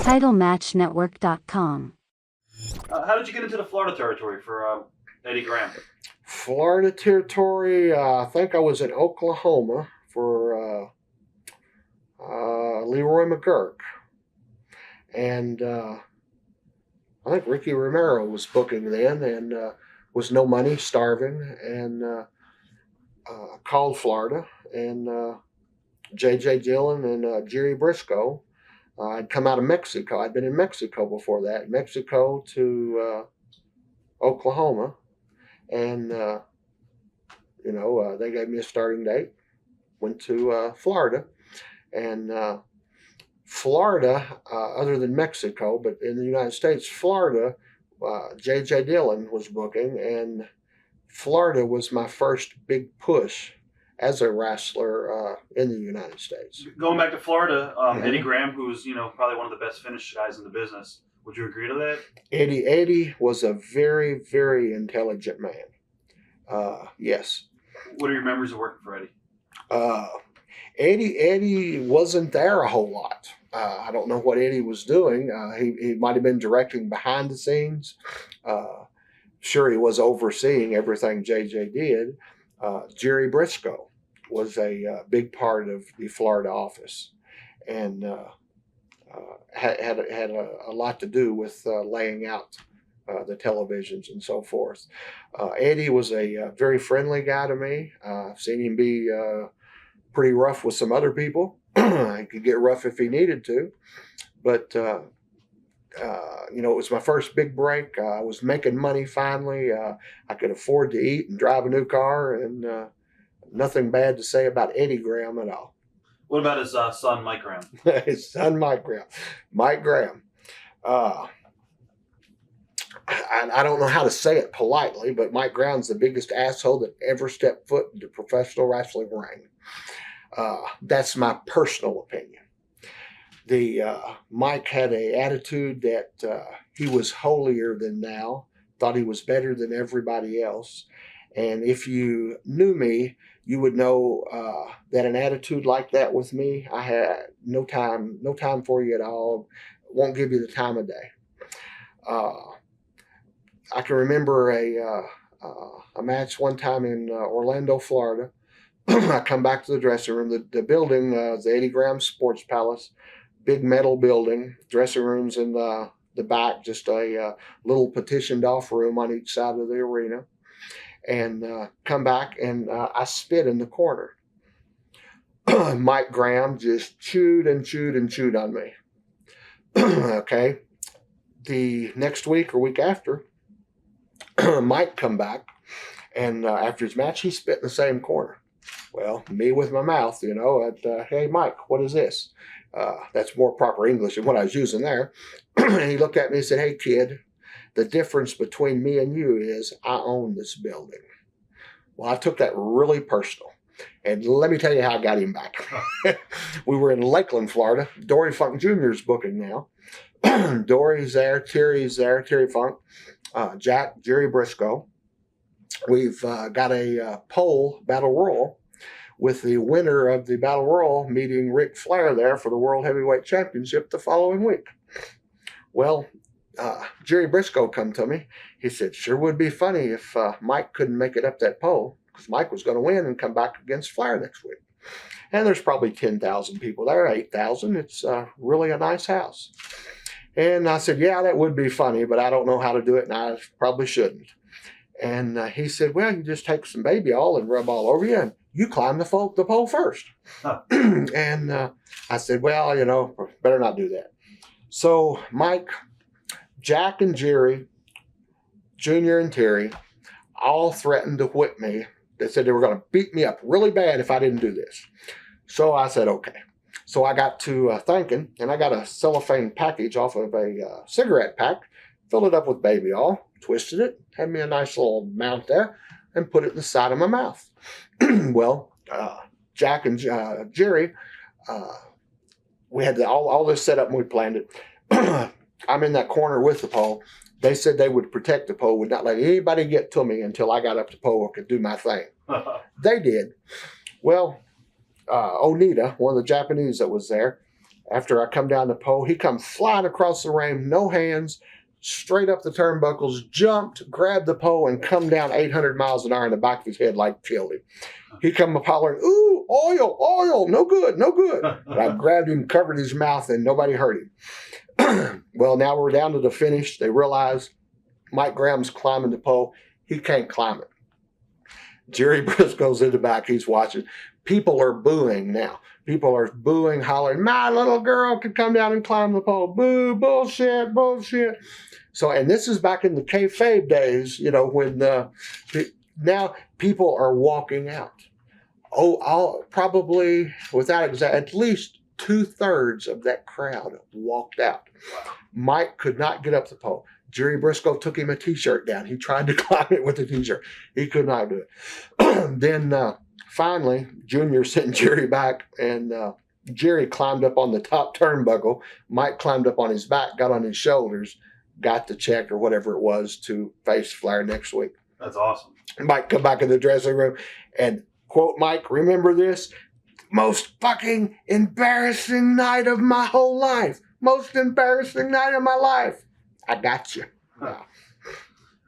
TitleMatchNetwork.com. How did you get into the Florida territory for Eddie Graham? Florida territory, I think I was in Oklahoma for Leroy McGurk. And I think Ricky Romero was booking then, and was no money, starving, and called Florida. And J.J. Dillon and Jerry Brisco. I'd come out of Mexico. I'd been in Mexico before that. Mexico to Oklahoma. And, they gave me a starting date. Went to Florida. And Florida, other than Mexico, but in the United States, Florida, J.J. Dillon was booking. And Florida was my first big push as a wrestler in the United States. Going back to Florida, Eddie Graham, who's probably one of the best finish guys in the business. Would you agree to that? Eddie was a very, very intelligent man. Yes. What are your memories of working for Eddie? Eddie wasn't there a whole lot. I don't know what Eddie was doing. He might have been directing behind the scenes. Sure, he was overseeing everything JJ did. Jerry Brisco was a big part of the Florida office, and had a lot to do with laying out the televisions and so forth. Eddie was a very friendly guy to me. I've seen him be pretty rough with some other people. He could get rough if he needed to, but it was my first big break. I was making money finally. I could afford to eat and drive a new car, and nothing bad to say about Eddie Graham at all. What about his son, Mike Graham? His son, Mike Graham. Mike Graham. I don't know how to say it politely, but Mike Graham's the biggest asshole that ever stepped foot into professional wrestling ring. That's my personal opinion. Mike had an attitude that he was holier than thou, thought he was better than everybody else. And if you knew me, you would know that an attitude like that with me, I had no time for you at all. Won't give you the time of day. I can remember a match one time in Orlando, Florida. I come back to the dressing room. The building, the Eddie Graham Sports Palace, big metal building, dressing rooms in the back, just a little petitioned off room on each side of the arena. And come back, and I spit in the corner. Mike Graham just chewed and chewed and chewed on me. Okay. The next week or week after, Mike come back, and after his match, he spit in the same corner. Well, me with my mouth, hey, Mike, what is this? That's more proper English than what I was using there. And he looked at me and said, hey, kid, the difference between me and you is I own this building. Well, I took that really personal. And let me tell you how I got him back. We were in Lakeland, Florida. Dory Funk Jr. is booking now. Dory's there, Terry Funk, Jack, Jerry Brisco. We've got a pole battle royal with the winner of the battle royal meeting Ric Flair there for the World Heavyweight Championship the following week. Well, Jerry Brisco come to me. He said, sure would be funny if Mike couldn't make it up that pole, because Mike was going to win and come back against Flair next week. And there's probably 10,000 people there, 8,000. It's really a nice house. And I said, yeah, that would be funny, but I don't know how to do it, and I probably shouldn't. And he said, well, you just take some baby oil and rub all over you, and you climb the pole first. Huh. And I said, well, better not do that. So Mike, Jack and Jerry, Junior and Terry all threatened to whip me. They said they were going to beat me up really bad if I didn't do this. So I said, okay. So I got to thinking, and I got a cellophane package off of a cigarette pack, filled it up with baby oil, twisted it, had me a nice little mount there, and put it in the side of my mouth. Well, Jack and Jerry, we had all this set up and we planned it. I'm in that corner with the pole. They said they would protect the pole, would not let anybody get to me until I got up the pole or could do my thing. They did. Well, Onita, one of the Japanese that was there, After I come down the pole, he come flying across the ring, no hands, straight up the turnbuckles, jumped, grabbed the pole, and come down 800 miles an hour in the back of his head like killed him. He come up hollering, "Ooh, oil, oil, no good, no good." And I grabbed him, covered his mouth, and nobody hurt him. Well, now we're down to the finish. They realize Mike Graham's climbing the pole. He can't climb it. Jerry Brisco's in the back. He's watching. People are booing now. People are booing, hollering, "My little girl could come down and climb the pole. Boo, bullshit, bullshit." So, and this is back in the kayfabe days, when now people are walking out. I'll probably, without at least 2/3 of that crowd walked out. Mike could not get up the pole. Jerry Brisco took him a T-shirt down. He tried to climb it with a T-shirt. He could not do it. Then finally, Junior sent Jerry back, and Jerry climbed up on the top turnbuckle. Mike climbed up on his back, got on his shoulders, got the check or whatever it was to face Flair next week. That's awesome. Mike come back in the dressing room and quote Mike, "Remember this? Most fucking embarrassing night of my whole life. Most embarrassing night of my life. I got you." Huh.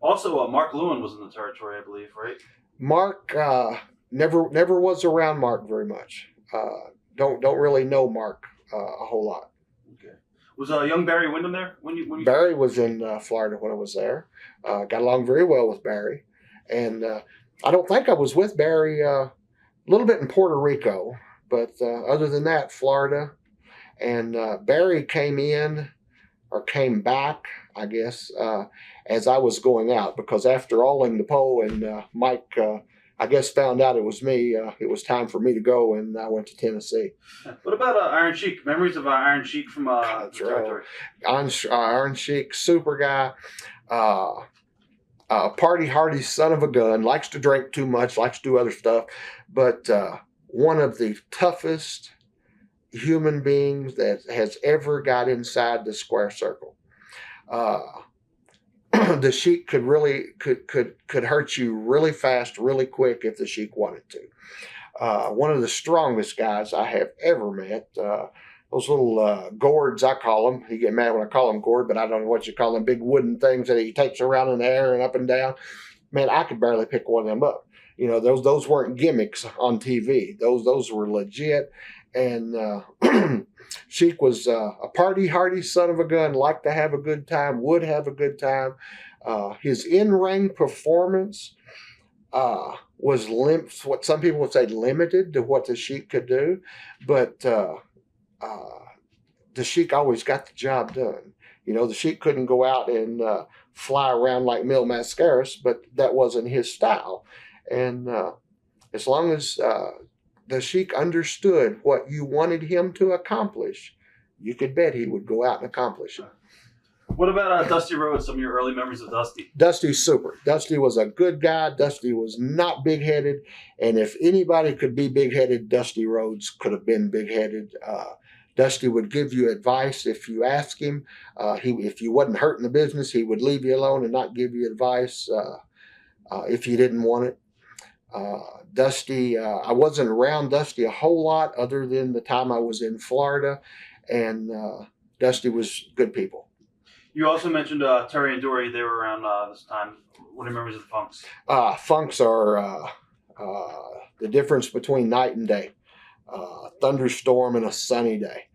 Also, Mark Lewin was in the territory, I believe, right? Mark never was around Mark very much. Don't really know Mark a whole lot. Okay. Was young Barry Windham there when you? Barry was in Florida when I was there. Got along very well with Barry, and I don't think I was with Barry a little bit in Puerto Rico, but other than that, Florida. And Barry came back, I guess, as I was going out, because after all-ing the pole and Mike, I guess, found out it was me, it was time for me to go, and I went to Tennessee. What about Iron Sheik? Memories of Iron Sheik from the territory? Iron Sheik, super guy, party hardy son of a gun, likes to drink too much, likes to do other stuff, but one of the toughest human beings that has ever got inside the square circle. The Sheik could hurt you really fast, really quick if the Sheik wanted to. One of the strongest guys I have ever met. Those little gourds, I call them. You get mad when I call them gourd, but I don't know what you call them. Big wooden things that he takes around in the air and up and down. Man, I could barely pick one of them up. Those weren't gimmicks on TV. Those were legit. And Sheik was a party hardy son of a gun, liked to have a good time, would have a good time. His in-ring performance was what some people would say limited to what the Sheik could do, but the Sheik always got the job done. The Sheik couldn't go out and fly around like Mil Mascaras, but that wasn't his style. And as long as the Sheik understood what you wanted him to accomplish, you could bet he would go out and accomplish it. What about Dusty Rhodes? Some of your early memories of Dusty? Dusty's super. Dusty was a good guy. Dusty was not big-headed. And if anybody could be big-headed, Dusty Rhodes could have been big-headed. Dusty would give you advice if you asked him. If you wasn't hurting the business, he would leave you alone and not give you advice if you didn't want it. Dusty, I wasn't around Dusty a whole lot other than the time I was in Florida, and Dusty was good people. You also mentioned Terry and Dory. They were around this time. What are your memories of the Funks? Funks are the difference between night and day. Thunderstorm and a sunny day.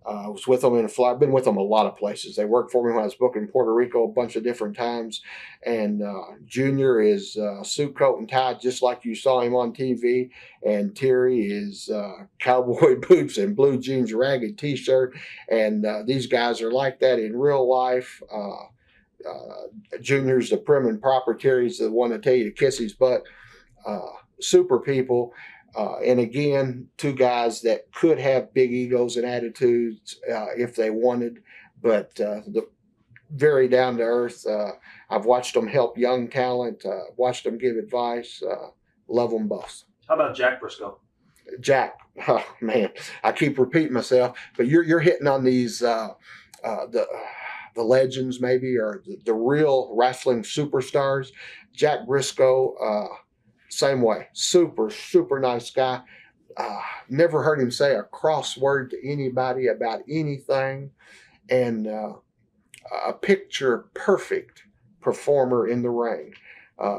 I was with them in Florida. I've been with them a lot of places. They worked for me when I was booking Puerto Rico a bunch of different times. And Junior is suit, coat, and tie, just like you saw him on TV. And Terry is cowboy boots and blue jeans, ragged T-shirt. And these guys are like that in real life. Junior's the prim and proper. Terry's the one to tell you to kiss his butt. Super people. And again, two guys that could have big egos and attitudes if they wanted, but very down to earth. I've watched them help young talent, watched them give advice, love them both. How about Jack Brisco? Jack, oh, man, I keep repeating myself, but you're hitting on these the legends maybe, or the real wrestling superstars. Jack Brisco. Same way. Super, super nice guy. Never heard him say a cross word to anybody about anything, and a picture perfect performer in the ring,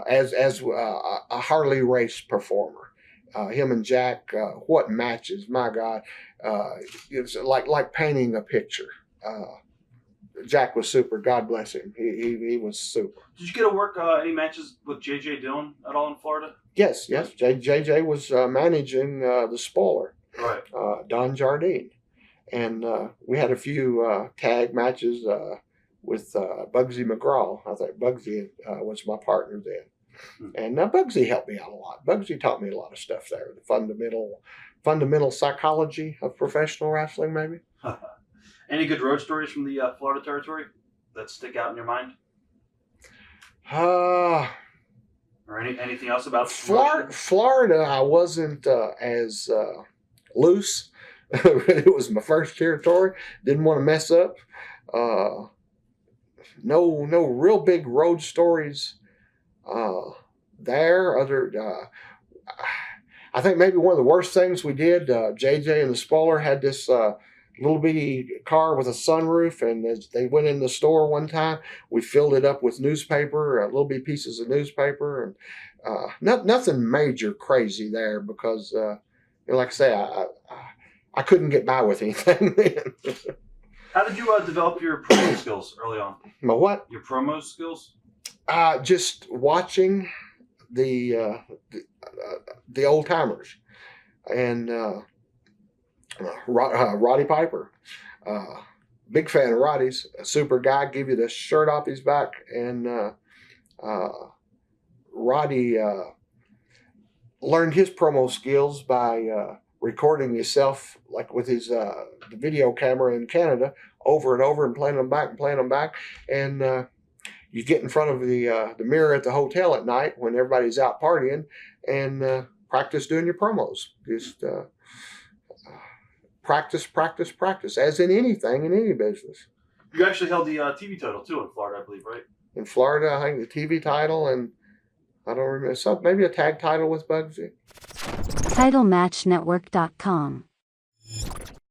as a Harley race performer. Him and Jack, what matches! My God, it's like painting a picture. Jack was super. God bless him. He was super. Did you get to work any matches with J.J. Dillon at all in Florida? Yes. JJ was managing the spoiler, Right. Don Jardine, and we had a few tag matches with Bugsy McGraw. I think Bugsy was my partner then, and Bugsy helped me out a lot. Bugsy taught me a lot of stuff there. The fundamental psychology of professional wrestling, maybe. Any good road stories from the Florida territory that stick out in your mind? Or anything else about Florida, I wasn't as loose. It was my first territory. Didn't want to mess up. No real big road stories there. I think maybe one of the worst things we did, JJ and the spoiler had this little bitty car with a sunroof, and as they went in the store one time, we filled it up with newspaper, little bitty pieces of newspaper, and nothing major crazy there because, like I say, I couldn't get by with anything then. How did you develop your promo skills early on? My what? Your promo skills? Just watching the old timers, and Roddy Piper. Big fan of Roddy's. A super guy, give you the shirt off his back. And Roddy learned his promo skills by recording himself, like with his the video camera in Canada, over and over, and playing them back. And you get in front of the mirror at the hotel at night when everybody's out partying, and practice doing your promos. Just practice, as in anything, in any business. You actually held the TV title, too, in Florida, I believe, right? In Florida, I think the TV title, and I don't remember, maybe a tag title with Bugsy. TitleMatchNetwork.com